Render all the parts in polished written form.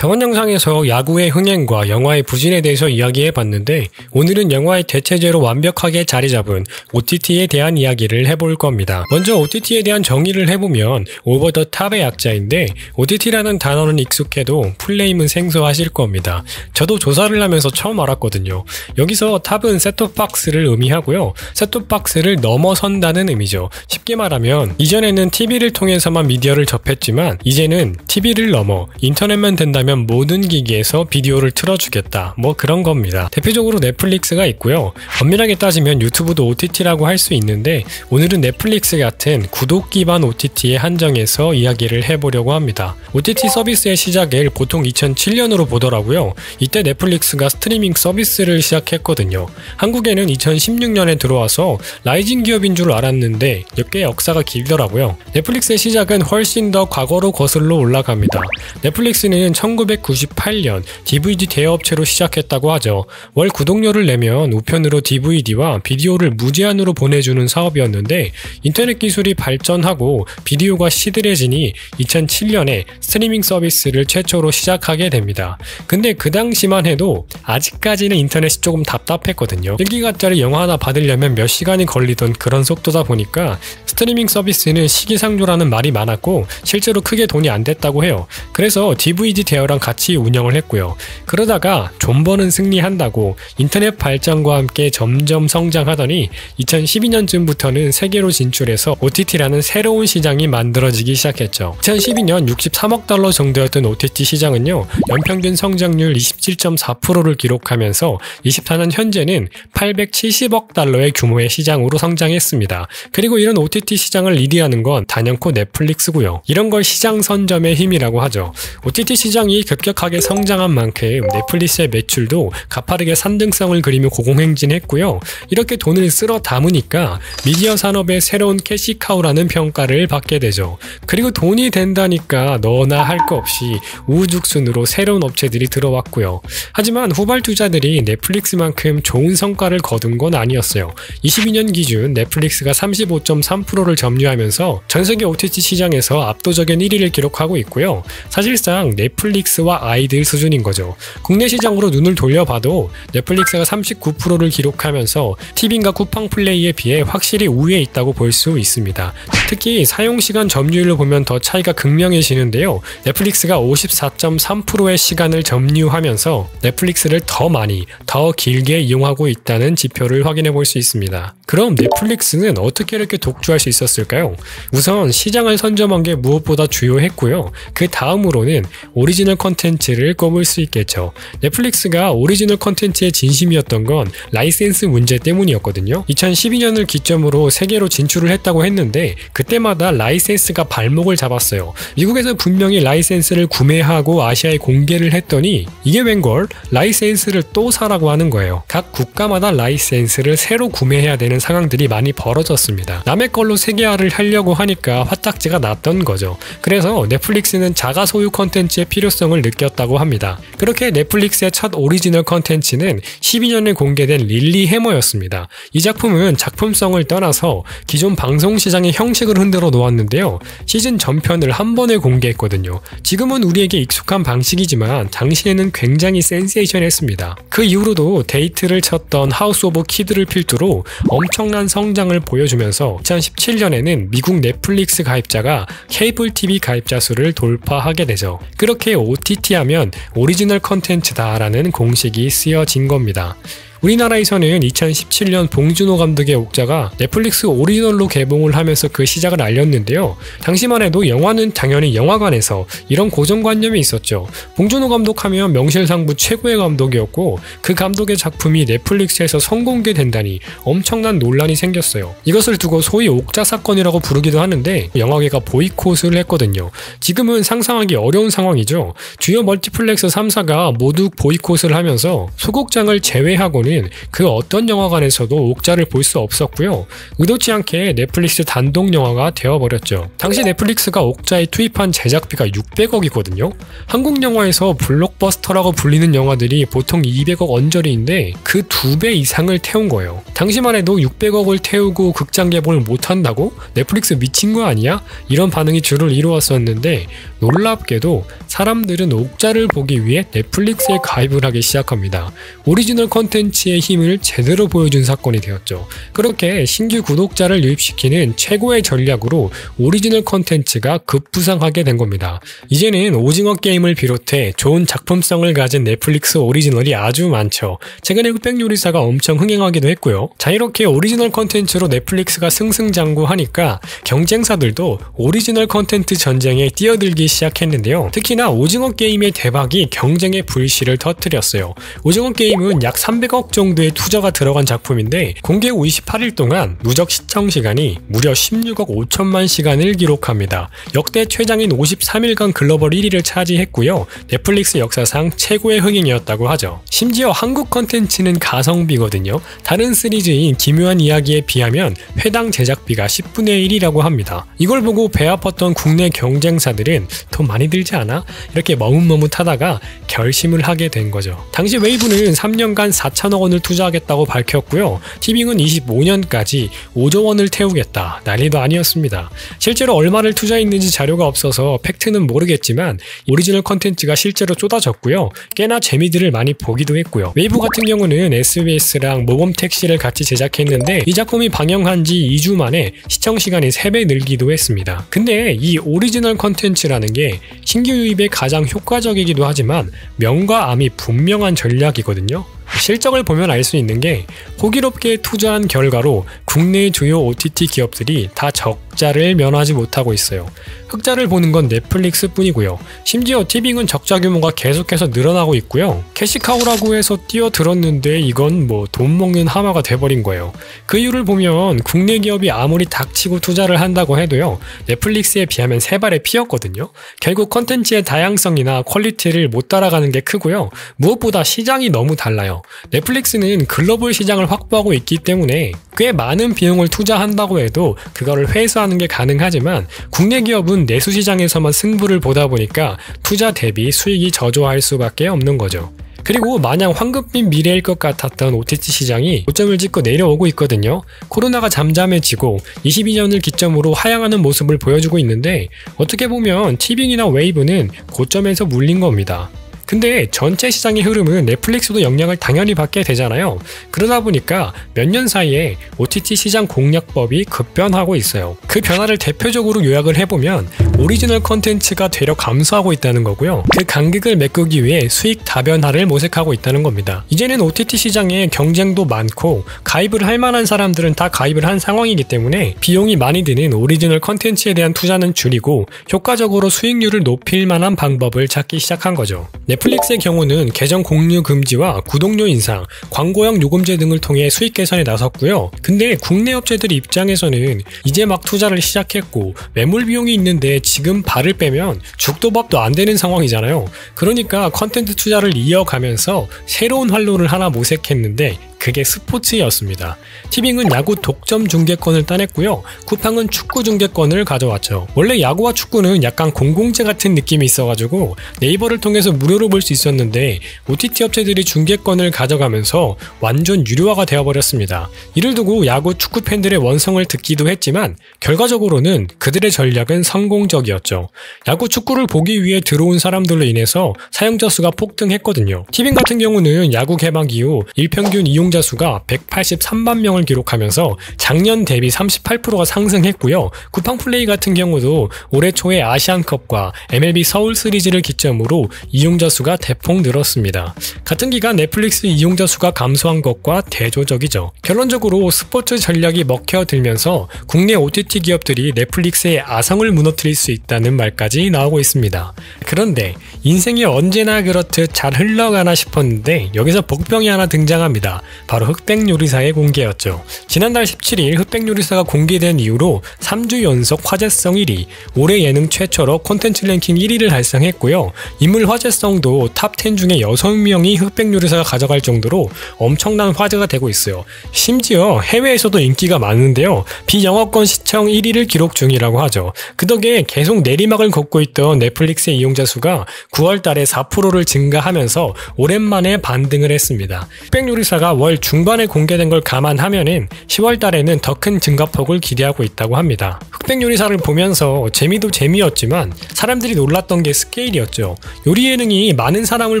저번 영상에서 야구의 흥행과 영화의 부진에 대해서 이야기해봤는데 오늘은 영화의 대체제로 완벽하게 자리잡은 OTT에 대한 이야기를 해볼 겁니다. 먼저 OTT에 대한 정의를 해보면 오버 더 탑의 약자인데 OTT라는 단어는 익숙해도 풀네임은 생소하실 겁니다. 저도 조사를 하면서 처음 알았거든요. 여기서 탑은 셋톱박스를 의미하고요. 셋톱박스를 넘어선다는 의미죠. 쉽게 말하면 이전에는 TV를 통해서만 미디어를 접했지만 이제는 TV를 넘어 인터넷만 된다면 모든 기기에서 비디오를 틀어주겠다, 뭐 그런 겁니다. 대표적으로 넷플릭스가 있고요. 엄밀하게 따지면 유튜브도 OTT라고 할 수 있는데 오늘은 넷플릭스 같은 구독 기반 OTT에 한정해서 이야기를 해보려고 합니다. OTT 서비스의 시작을 보통 2007년으로 보더라고요. 이때 넷플릭스가 스트리밍 서비스를 시작했거든요. 한국에는 2016년에 들어와서 라이징 기업인 줄 알았는데 꽤 역사가 길더라고요. 넷플릭스의 시작은 훨씬 더 과거로 거슬러 올라갑니다. 넷플릭스는 1998년 DVD 대여업체로 시작했다고 하죠. 월 구독료를 내면 우편으로 DVD와 비디오를 무제한으로 보내주는 사업이었는데 인터넷 기술이 발전하고 비디오가 시들해지니 2007년에 스트리밍 서비스를 최초로 시작하게 됩니다. 근데 그 당시만 해도 아직까지는 인터넷이 조금 답답했거든요. 1기가짜리 영화 하나 받으려면 몇 시간이 걸리던 그런 속도다 보니까 스트리밍 서비스는 시기상조라는 말이 많았고 실제로 크게 돈이 안 됐다고 해요. 그래서 DVD 대여랑 같이 운영을 했고요. 그러다가 존버는 승리한다고 인터넷 발전과 함께 점점 성장하더니 2012년쯤부터는 세계로 진출해서 OTT라는 새로운 시장이 만들어지기 시작했죠. 2012년 63억 달러 정도였던 OTT 시장은요, 연평균 성장률 27.4%를 기록하면서 24년 현재는 870억 달러의 규모의 시장으로 성장했습니다. 그리고 이런 OTT 시장을 리드하는 건 단연코 넷플릭스고요. 이런 걸 시장 선점의 힘이라고 하죠. OTT 시장이 급격하게 성장한 만큼 넷플릭스의 매출도 가파르게 산등성을 그리며 고공행진했고요. 이렇게 돈을 쓸어 담으니까 미디어 산업의 새로운 캐시카우라는 평가를 받게 되죠. 그리고 돈이 된다니까 너나 할 거 없이 우후죽순으로 새로운 업체들이 들어왔고요. 하지만 후발주자들이 넷플릭스만큼 좋은 성과를 거둔 건 아니었어요. 22년 기준 넷플릭스가 35.3%를 점유하면서 전세계 OTT 시장에서 압도적인 1위를 기록하고 있고요. 사실상 넷플릭스와 아이들 수준인 거죠. 국내 시장으로 눈을 돌려봐도 넷플릭스가 39%를 기록하면서 TV인가 쿠팡 플레이에 비해 확실히 우위에 있다고 볼 수 있습니다. 특히 사용시간 점유율로 보면 더 차이가 극명해지는데요. 넷플릭스가 54.3%의 시간을 점유하면서 넷플릭스를 더 많이, 더 길게 이용하고 있다는 지표를 확인해 볼 수 있습니다. 그럼 넷플릭스는 어떻게 이렇게 독주할 수 있었을까요? 우선 시장을 선점한 게 무엇보다 주요했고요. 그 다음으로는 오리지널 컨텐츠를 꼽을 수 있겠죠. 넷플릭스가 오리지널 컨텐츠의 진심이었던 건 라이센스 문제 때문이었거든요. 2012년을 기점으로 세계로 진출을 했다고 했는데 그때마다 라이센스가 발목을 잡았어요. 미국에서 분명히 라이센스를 구매하고 아시아에 공개를 했더니 이게 웬걸? 라이센스를 또 사라고 하는 거예요. 각 국가마다 라이센스를 새로 구매해야 되는 상황들이 많이 벌어졌습니다. 남의 걸로 세계화를 하려고 하니까 화딱지가 났던 거죠. 그래서 넷플릭스는 자가 소유 컨텐츠의 필요성을 느꼈다고 합니다. 그렇게 넷플릭스의 첫 오리지널 컨텐츠는 12년에 공개된 릴리 해머였습니다. 이 작품은 작품성을 떠나서 기존 방송 시장의 형식을 흔들어 놓았는데요. 시즌 전편을 한 번에 공개했거든요. 지금은 우리에게 익숙한 방식이지만 당시에는 굉장히 센세이션했습니다. 그 이후로도 데이트를 쳤던 하우스 오브 키드를 필두로 엄청난 성장을 보여주면서 2017년에는 미국 넷플릭스 가입자가 케이블 TV 가입자 수를 돌파하게 되죠. 그렇게 OTT 하면 오리지널 컨텐츠다라는 공식이 쓰여진 겁니다. 우리나라에서는 2017년 봉준호 감독의 옥자가 넷플릭스 오리지널로 개봉을 하면서 그 시작을 알렸는데요. 당시만 해도 영화는 당연히 영화관에서 이런 고정관념이 있었죠. 봉준호 감독하면 명실상부 최고의 감독이었고 그 감독의 작품이 넷플릭스에서 선공개된다니 엄청난 논란이 생겼어요. 이것을 두고 소위 옥자 사건이라고 부르기도 하는데 영화계가 보이콧을 했거든요. 지금은 상상하기 어려운 상황이죠. 주요 멀티플렉스 3사가 모두 보이콧을 하면서 소극장을 제외하고는 그 어떤 영화관에서도 옥자를 볼 수 없었고요. 의도치 않게 넷플릭스 단독 영화가 되어버렸죠. 당시 넷플릭스가 옥자에 투입한 제작비가 600억이거든요. 한국 영화에서 블록버스터라고 불리는 영화들이 보통 200억 언저리인데 그 2배 이상을 태운 거예요. 당시만 해도 600억을 태우고 극장 개봉을 못한다고? 넷플릭스 미친 거 아니야? 이런 반응이 주를 이루었었는데 놀랍게도 사람들은 옥자를 보기 위해 넷플릭스에 가입을 하기 시작합니다. 오리지널 컨텐츠의 힘을 제대로 보여준 사건이 되었죠. 그렇게 신규 구독자를 유입시키는 최고의 전략으로 오리지널 컨텐츠가 급부상하게 된 겁니다. 이제는 오징어 게임을 비롯해 좋은 작품성을 가진 넷플릭스 오리지널이 아주 많죠. 최근에 흑백요리사가 엄청 흥행하기도 했고요. 자, 이렇게 오리지널 컨텐츠로 넷플릭스가 승승장구하니까 경쟁사들도 오리지널 컨텐츠 전쟁에 뛰어들기 시작했는데요. 특히나 오징어 게임의 대박이 경쟁의 불씨를 터뜨렸어요. 오징어 게임은 약 300억 정도의 투자가 들어간 작품인데 공개 후 28일 동안 누적 시청 시간이 무려 16억 5천만 시간을 기록합니다. 역대 최장인 53일간 글로벌 1위를 차지했고요. 넷플릭스 역사상 최고의 흥행이었다고 하죠. 심지어 한국 컨텐츠는 가성비거든요. 다른 시리즈인 기묘한 이야기에 비하면 회당 제작비가 10분의 1이라고 합니다. 이걸 보고 배 아팠던 국내 경쟁사들은 돈 많이 들지 않아? 이렇게 머뭇머뭇하다가 결심을 하게 된 거죠. 당시 웨이브는 3년간 4천억 원을 투자하겠다고 밝혔고요. 티빙은 25년까지 5조 원을 태우겠다. 난리도 아니었습니다. 실제로 얼마를 투자했는지 자료가 없어서 팩트는 모르겠지만 오리지널 컨텐츠가 실제로 쏟아졌고요. 꽤나 재미들을 많이 보기도 했고요. 웨이브 같은 경우는 SBS랑 모범택시를 같이 제작했는데 이 작품이 방영한 지 2주 만에 시청시간이 3배 늘기도 했습니다. 근데 이 오리지널 컨텐츠라는 게 신규 유입에 가장 효과적이기도 하지만 명과 암이 분명한 전략이거든요. 실적을 보면 알 수 있는 게 호기롭게 투자한 결과로 국내 주요 OTT 기업들이 다 적자를 면하지 못하고 있어요. 흑자를 보는 건 넷플릭스 뿐이고요. 심지어 티빙은 적자 규모가 계속해서 늘어나고 있고요. 캐시카우라고 해서 뛰어들었는데 이건 뭐 돈 먹는 하마가 돼버린 거예요. 그 이유를 보면 국내 기업이 아무리 닥치고 투자를 한다고 해도요. 넷플릭스에 비하면 세 발의 피였거든요. 결국 컨텐츠의 다양성이나 퀄리티를 못 따라가는 게 크고요. 무엇보다 시장이 너무 달라요. 넷플릭스는 글로벌 시장을 확보하고 있기 때문에 꽤 많은 비용을 투자한다고 해도 그거를 회수하는 게 가능하지만 국내 기업은 내수 시장에서만 승부를 보다 보니까 투자 대비 수익이 저조할 수밖에 없는 거죠. 그리고 마냥 황금빛 미래일 것 같았던 OTT 시장이 고점을 찍고 내려오고 있거든요. 코로나가 잠잠해지고 22년을 기점으로 하향하는 모습을 보여주고 있는데 어떻게 보면 티빙이나 웨이브는 고점에서 물린 겁니다. 근데 전체 시장의 흐름은 넷플릭스도 영향을 당연히 받게 되잖아요. 그러다 보니까 몇 년 사이에 OTT 시장 공략법이 급변하고 있어요. 그 변화를 대표적으로 요약을 해보면 오리지널 컨텐츠가 되려 감소하고 있다는 거고요. 그 간극을 메꾸기 위해 수익 다변화를 모색하고 있다는 겁니다. 이제는 OTT 시장에 경쟁도 많고 가입을 할 만한 사람들은 다 가입을 한 상황이기 때문에 비용이 많이 드는 오리지널 컨텐츠에 대한 투자는 줄이고 효과적으로 수익률을 높일 만한 방법을 찾기 시작한 거죠. 넷플릭스의 경우는 계정 공유 금지와 구독료 인상, 광고형 요금제 등을 통해 수익 개선에 나섰고요. 근데 국내 업체들 입장에서는 이제 막 투자를 시작했고 매몰 비용이 있는데 지금 발을 빼면 죽도 밥도 안 되는 상황이잖아요. 그러니까 컨텐츠 투자를 이어가면서 새로운 활로를 하나 모색했는데 그게 스포츠였습니다. 티빙은 야구 독점 중계권을 따냈고요. 쿠팡은 축구 중계권을 가져왔죠. 원래 야구와 축구는 약간 공공재 같은 느낌이 있어가지고 네이버를 통해서 무료로 볼 수 있었는데 OTT 업체들이 중계권을 가져가면서 완전 유료화가 되어버렸습니다. 이를 두고 야구 축구 팬들의 원성을 듣기도 했지만 결과적으로는 그들의 전략은 성공적이었죠. 야구 축구를 보기 위해 들어온 사람들로 인해서 사용자 수가 폭등했거든요. 티빙 같은 경우는 야구 개막 이후 일평균 이용자 수가 183만 명을 기록하면서 작년 대비 38%가 상승했고요. 쿠팡 플레이 같은 경우도 올해 초에 아시안컵과 MLB 서울 시리즈를 기점으로 이용자 수가 대폭 늘었습니다. 같은 기간 넷플릭스 이용자 수가 감소한 것과 대조적이죠. 결론적으로 스포츠 전략이 먹혀들면서 국내 OTT 기업들이 넷플릭스의 아성을 무너뜨릴 수 있다는 말까지 나오고 있습니다. 그런데 인생이 언제나 그렇듯 잘 흘러가나 싶었는데 여기서 복병이 하나 등장합니다. 바로 흑백요리사의 공개였죠. 지난달 17일 흑백요리사가 공개된 이후로 3주 연속 화제성 1위, 올해 예능 최초로 콘텐츠 랭킹 1위를 달성했고요. 인물 화제성도 탑 10 중에 6명이 흑백요리사가 가져갈 정도로 엄청난 화제가 되고 있어요. 심지어 해외에서도 인기가 많은데요. 비영어권 시청 1위를 기록 중이라고 하죠. 그 덕에 계속 내리막을 걷고 있던 넷플릭스의 이용자 수가 9월 달에 4%를 증가하면서 오랜만에 반등을 했습니다. 흑백요리사가 월 9월 중반에 공개된 걸 감안하면은 10월 달에는 더 큰 증가폭을 기대하고 있다고 합니다. 흑백요리사를 보면서 재미도 재미였지만 사람들이 놀랐던 게 스케일이었죠. 요리 예능이 많은 사람을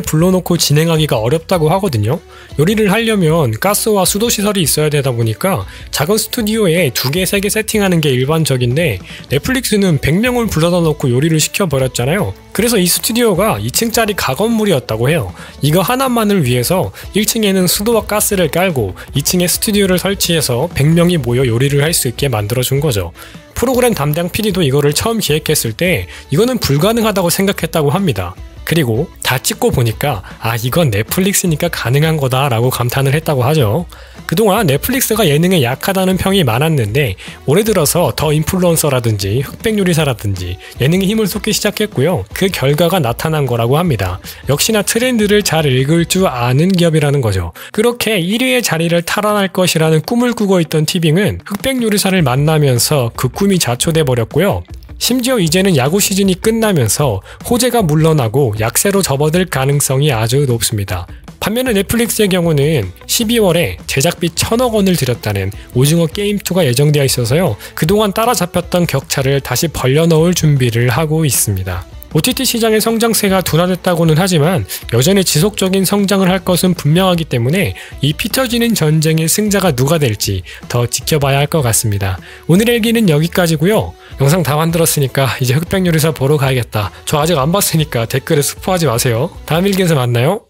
불러놓고 진행하기가 어렵다고 하거든요. 요리를 하려면 가스와 수도 시설이 있어야 되다 보니까 작은 스튜디오에 2개, 3개 세팅하는 게 일반적인데 넷플릭스는 100명을 불러다 놓고 요리를 시켜버렸잖아요. 그래서 이 스튜디오가 2층짜리 가건물이었다고 해요. 이거 하나만을 위해서 1층에는 수도와 가스를 깔고 2층에 스튜디오를 설치해서 100명이 모여 요리를 할 수 있게 만들어준 거죠. 프로그램 담당 PD도 이거를 처음 기획했을 때 이거는 불가능하다고 생각했다고 합니다. 그리고 다 찍고 보니까 이건 넷플릭스니까 가능한 거다 라고 감탄을 했다고 하죠. 그동안 넷플릭스가 예능에 약하다는 평이 많았는데 올해 들어서 더 인플루언서라든지 흑백요리사라든지 예능에 힘을 쏟기 시작했고요. 그 결과가 나타난 거라고 합니다. 역시나 트렌드를 잘 읽을 줄 아는 기업이라는 거죠. 그렇게 1위의 자리를 탈환할 것이라는 꿈을 꾸고 있던 티빙은 흑백요리사를 만나면서 그 꿈이 자초돼 버렸고요. 심지어 이제는 야구 시즌이 끝나면서 호재가 물러나고 약세로 접어들 가능성이 아주 높습니다. 반면에 넷플릭스의 경우는 12월에 제작비 1,000억 원을 들였다는 오징어 게임2가 예정되어 있어서요. 그동안 따라잡혔던 격차를 다시 벌려놓을 준비를 하고 있습니다. OTT 시장의 성장세가 둔화됐다고는 하지만 여전히 지속적인 성장을 할 것은 분명하기 때문에 이 피 터지는 전쟁의 승자가 누가 될지 더 지켜봐야 할 것 같습니다. 오늘의 일기는 여기까지고요. 영상 다 만들었으니까 이제 흑백요리사 보러 가야겠다. 저 아직 안 봤으니까 댓글에 스포하지 마세요. 다음 일기에서 만나요.